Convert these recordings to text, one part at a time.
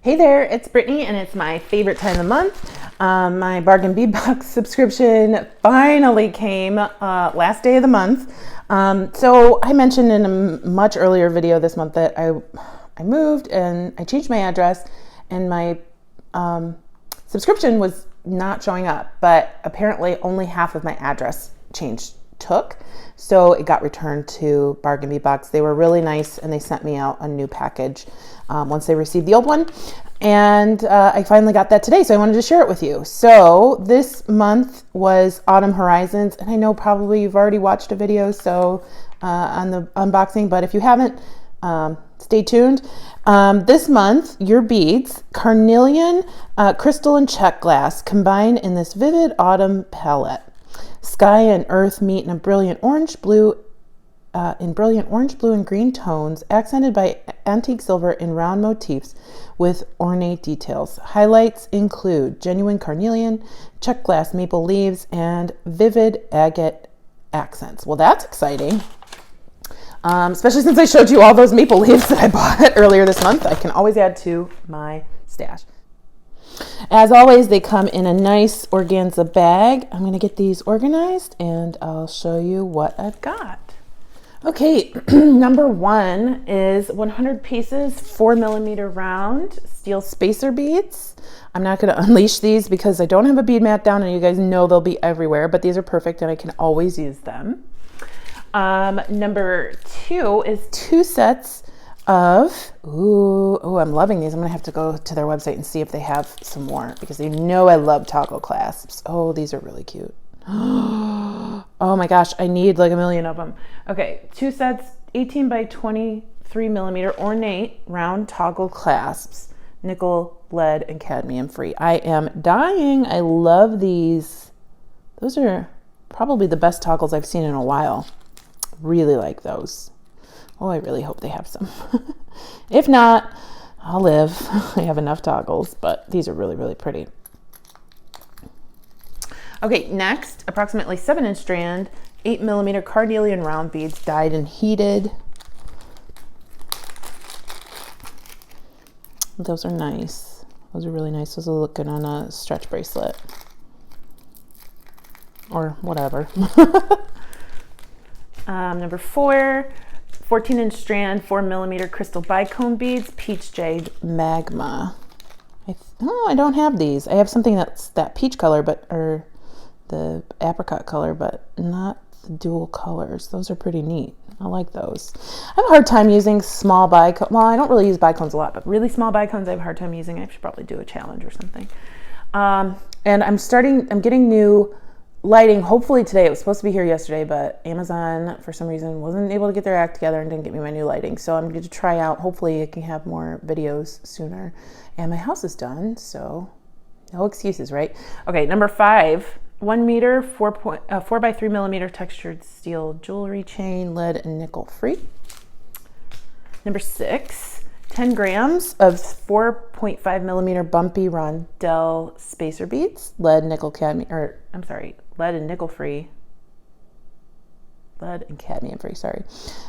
Hey there, it's Brittany and it's my favorite time of the month. My Bargain Bead Box subscription finally came last day of the month. So I mentioned in a much earlier video this month that I moved and I changed my address and my subscription was not showing up, but apparently only half of my address change took. So it got returned to Bargain Bead Box. They were really nice and they sent me out a new package once they received the old one. And I finally got that today, so I wanted to share it with you. So this month was Autumn Horizons, and I know probably you've already watched a video on the unboxing, but if you haven't, stay tuned. This month, your beads, carnelian, crystal, and check glass combine in this vivid autumn palette. Sky and earth meet in a brilliant orange, blue, and green tones, accented by antique silver in round motifs with ornate details. Highlights include genuine carnelian, check glass maple leaves, and vivid agate accents. Well, that's exciting. Especially since I showed you all those maple leaves that I bought earlier this month. I can always add to my stash. As always, they come in a nice organza bag. I'm going to get these organized and I'll show you what I've got. Okay, number one is 100 pieces, 4mm round steel spacer beads. I'm not going to unleash these because I don't have a bead mat down and you guys know they'll be everywhere, but these are perfect and I can always use them. Number two is 2 sets of, I'm loving these. I'm going to have to go to their website and see if they have some more because they know I love toggle clasps. Oh, these are really cute. Oh my gosh, I need like a million of them. Okay, 2 sets, 18 by 23mm ornate round toggle clasps, nickel, lead, and cadmium free. I am dying. I love these. Those are probably the best toggles I've seen in a while. Really like those. Oh, I really hope they have some. If not, I'll live. I have enough toggles, but these are really, really pretty. Okay, next, approximately 7-inch strand, 8mm carnelian round beads, dyed and heated. Those are nice. Those are really nice. Those will look good on a stretch bracelet or whatever. Number 4, 14-inch strand, 4mm crystal bicone beads, peach jade magma. I don't have these. I have something that's that peach color, or the apricot color, but not the dual colors. Those are pretty neat. I like those. I have a hard time using small bicones. Well, I don't really use bicones a lot, but really small bicones I have a hard time using. I should probably do a challenge or something. And I'm getting new lighting. Hopefully today. It was supposed to be here yesterday, but Amazon for some reason wasn't able to get their act together and didn't get me my new lighting. So I'm going to try out. Hopefully I can have more videos sooner. And my house is done, so no excuses, right? Okay, number 5. 1 meter, 4 by 3mm textured steel jewelry chain, lead and nickel free. Number 6, 10 grams of 4.5mm bumpy rondelle spacer beads, lead and nickel free. Lead and cadmium free, sorry.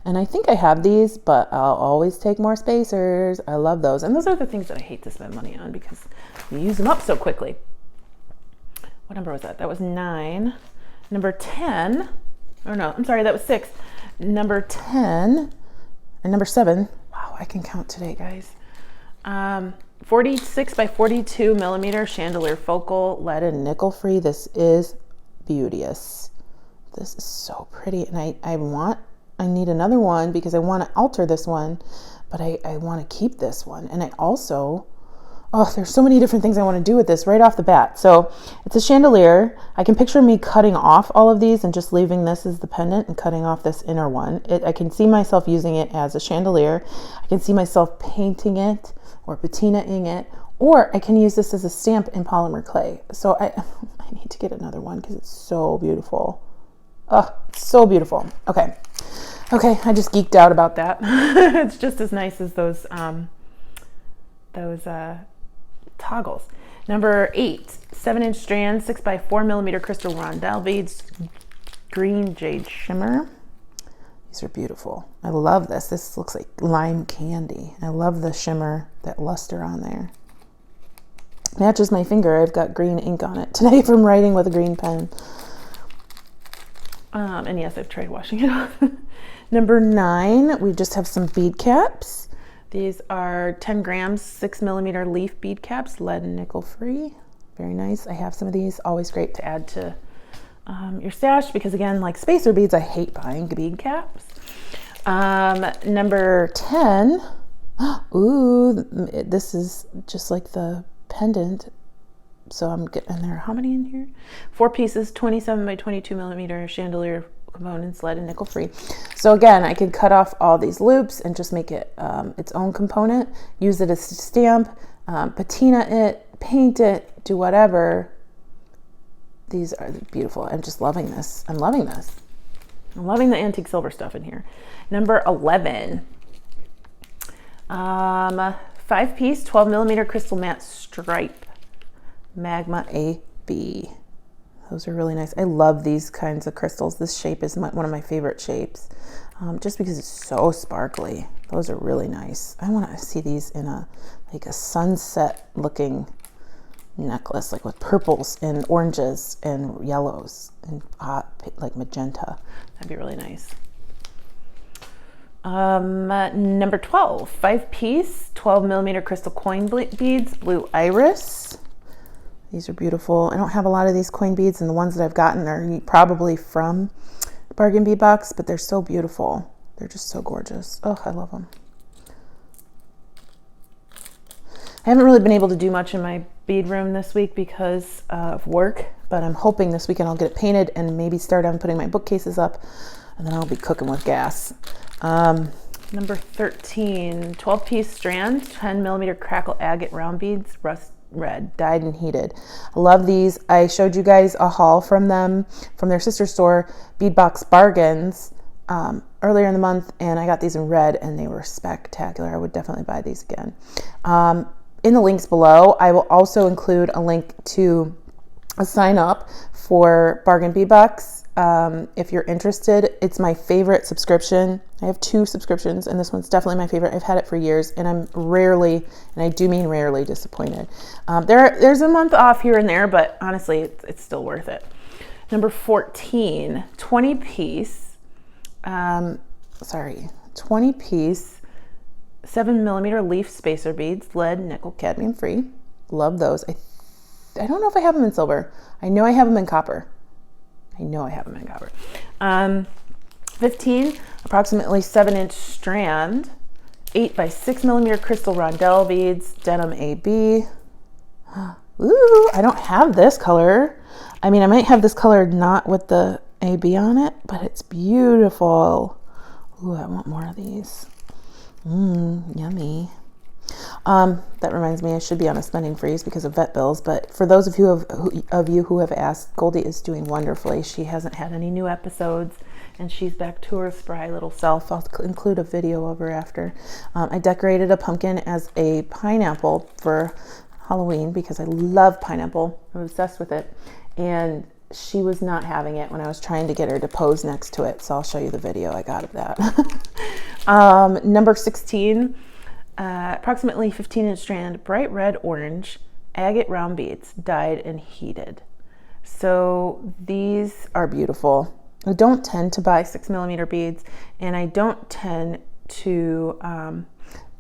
And I think I have these, but I'll always take more spacers. I love those. And those are the things that I hate to spend money on because you use them up so quickly. What number was that? That was 9. Number 10, or no, I'm sorry, that was 6. Number 10 and number 7. Wow, I can count today, guys. 46 by 42mm chandelier focal, lead and nickel free. This is beauteous. This is so pretty, and I need another one because I want to alter this one, but I want to keep this one, and I also. Oh, there's so many different things I want to do with this right off the bat. So it's a chandelier. I can picture me cutting off all of these and just leaving this as the pendant and cutting off this inner one. I can see myself using it as a chandelier. I can see myself painting it or patinaing it, or I can use this as a stamp in polymer clay. So I need to get another one because it's so beautiful. Oh, so beautiful. Okay, I just geeked out about that. It's just as nice as those toggles. Number 8, 7-inch strand, 6 by 4mm crystal rondelle beads, green jade shimmer. These are beautiful. I love this. This looks like lime candy. I love the shimmer, that luster on there. Matches my finger. I've got green ink on it today from writing with a green pen. And yes, I've tried washing it off. Number 9, we just have some bead caps. These are 10 grams, 6mm leaf bead caps, lead and nickel free. Very nice. I have some of these. Always great to add to your stash because, again, like spacer beads, I hate buying bead caps. Number 10. Ooh, this is just like the pendant. So I'm getting there. How many in here? 4 pieces, 27 by 22mm chandelier components, lead and nickel free. So again, I could cut off all these loops and just make it its own component, use it as a stamp, patina it, paint it, do whatever. These are beautiful. I'm just loving this. I'm loving this. I'm loving the antique silver stuff in here. Number 11. 5-piece, 12mm crystal matte stripe. Magma AB. Those are really nice. I love these kinds of crystals. This shape is one of my favorite shapes, just because it's so sparkly. Those are really nice. I want to see these in a sunset looking necklace, like with purples and oranges and yellows and like magenta. That'd be really nice. Number 12, 5-piece, 12mm crystal coin beads, blue iris. These are beautiful. I don't have a lot of these coin beads, and the ones that I've gotten are probably from Bargain Bead Box, but they're so beautiful. They're just so gorgeous. Oh, I love them. I haven't really been able to do much in my bead room this week because of work, but I'm hoping this weekend I'll get it painted and maybe start on putting my bookcases up, and then I'll be cooking with gas. Number 13, 12-piece strand, 10mm crackle agate round beads, rust red, dyed and heated. I love these. I showed you guys a haul from them, from their sister store, Bead Box Bargains, earlier in the month, and I got these in red and they were spectacular. I would definitely buy these again. In the links below, I will also include a link to a sign up for Bargain Bead Box. If you're interested, it's my favorite subscription. I have 2 subscriptions, and this one's definitely my favorite. I've had it for years, and I'm rarely, and I do mean rarely, disappointed. There's a month off here and there, but honestly, it's still worth it. Number 14, 20-piece, 20-piece, 7mm leaf spacer beads, lead, nickel, cadmium free. Love those. I don't know if I have them in silver. I know I have them in copper. 15, approximately 7-inch strand, 8 by 6mm crystal rondelle beads, denim AB. Ooh, I don't have this color. I mean, I might have this color not with the AB on it, but it's beautiful. Ooh, I want more of these. Yummy. That reminds me, I should be on a spending freeze because of vet bills, but for those of you who have asked, Goldie is doing wonderfully. She hasn't had any new episodes, and she's back to her spry little self. I'll include a video of her after. I decorated a pumpkin as a pineapple for Halloween because I love pineapple. I'm obsessed with it, and she was not having it when I was trying to get her to pose next to it, so I'll show you the video I got of that. Number 16, approximately 15-inch strand, bright red orange, agate round beads, dyed and heated. So these are beautiful. I don't tend to buy 6mm beads, and I don't tend to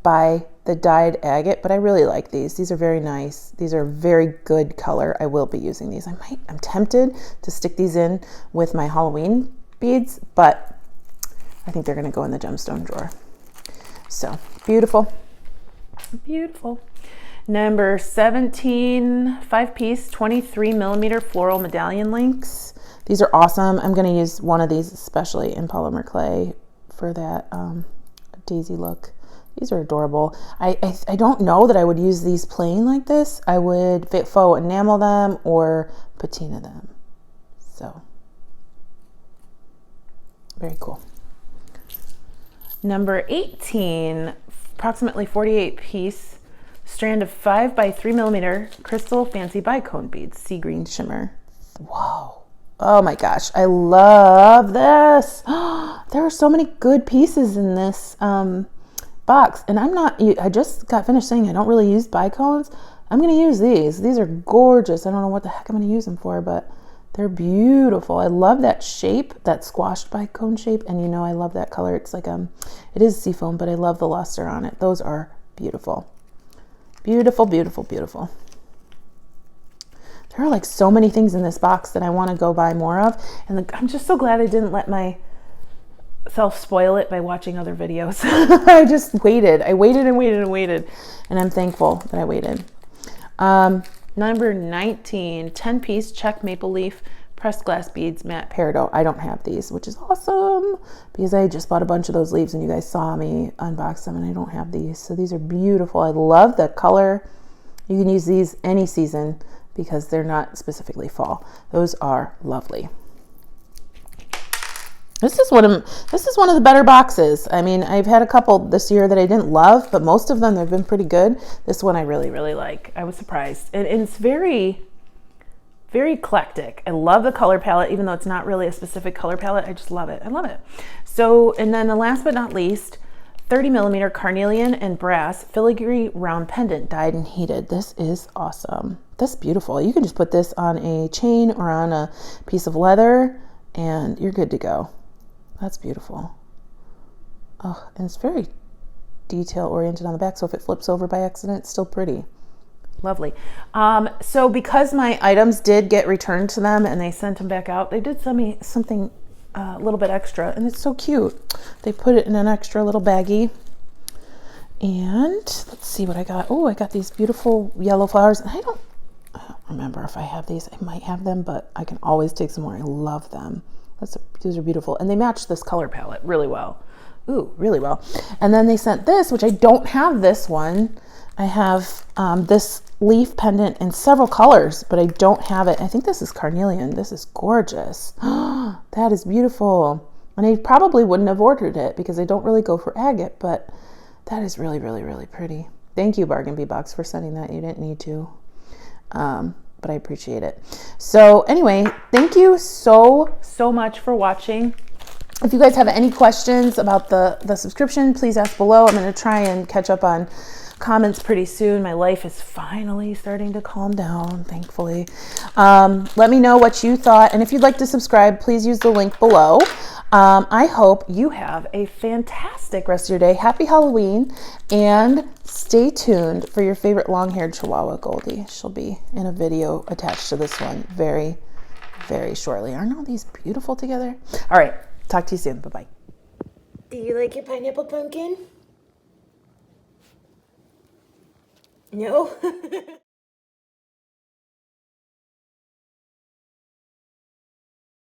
buy the dyed agate, but I really like these. These are very nice. These are very good color. I will be using these. I'm tempted to stick these in with my Halloween beads, but I think they're going to go in the gemstone drawer. So beautiful. Beautiful. Number 17, 5-piece, 23mm floral medallion links. These are awesome. I'm going to use one of these, especially in polymer clay, for that daisy look. These are adorable. I don't know that I would use these plain like this. I would faux enamel them or patina them. So, very cool. Number 18, approximately 48-piece strand of 5 by 3mm crystal fancy bicone beads, sea green shimmer. Whoa, Oh my gosh, I love this. There are so many good pieces in this box. And I just got finished saying I don't really use bicones. I'm going to use these. These are gorgeous. I don't know what the heck I'm going to use them for, but they're beautiful. I love that shape, that squashed bicone shape. And you know, I love that color. It's like, it is seafoam, but I love the luster on it. Those are beautiful. Beautiful, beautiful, beautiful. There are like so many things in this box that I want to go buy more of. And I'm just so glad I didn't let myself spoil it by watching other videos. I just waited. I waited and waited and waited. And I'm thankful that I waited. Number 19, 10-piece check maple leaf pressed glass beads matte peridot. I don't have these, which is awesome because I just bought a bunch of those leaves and you guys saw me unbox them, and I don't have these. So these are beautiful. I love the color. You can use these any season because they're not specifically fall. Those are lovely. This is one of the better boxes. I mean, I've had a couple this year that I didn't love, but most of them have been pretty good. This one I really, really like. I was surprised. And it's very, very eclectic. I love the color palette, even though it's not really a specific color palette. I just love it. I love it. So, and then the last but not least, 30mm carnelian and brass filigree round pendant dyed and heated. This is awesome. That's beautiful. You can just put this on a chain or on a piece of leather and you're good to go. That's beautiful. Oh, and it's very detail oriented on the back, so if it flips over by accident, it's still pretty. Lovely. So because my items did get returned to them and they sent them back out, they did send me something a little bit extra, and it's so cute. They put it in an extra little baggie. And let's see what I got. Oh, I got these beautiful yellow flowers. I don't remember if I have these. I might have them, but I can always take some more. I love them. These are beautiful. And they match this color palette really well. Ooh, really well. And then they sent this, which I don't have this one. I have this leaf pendant in several colors, but I don't have it. I think this is carnelian. This is gorgeous. That is beautiful. And I probably wouldn't have ordered it because I don't really go for agate, but that is really, really, really pretty. Thank you, Bargain Bead Box, for sending that. You didn't need to. But I appreciate it. So anyway, thank you so much for watching. If you guys have any questions about the subscription, please ask below. I'm going to try and catch up on comments pretty soon. My life is finally starting to calm down, thankfully. Let me know what you thought. And if you'd like to subscribe, please use the link below. I hope you have a fantastic rest of your day. Happy Halloween, and stay tuned for your favorite long-haired Chihuahua Goldie. She'll be in a video attached to this one very, very shortly. Aren't all these beautiful together? All right, talk to you soon. Bye-bye. Do you like your pineapple pumpkin? No?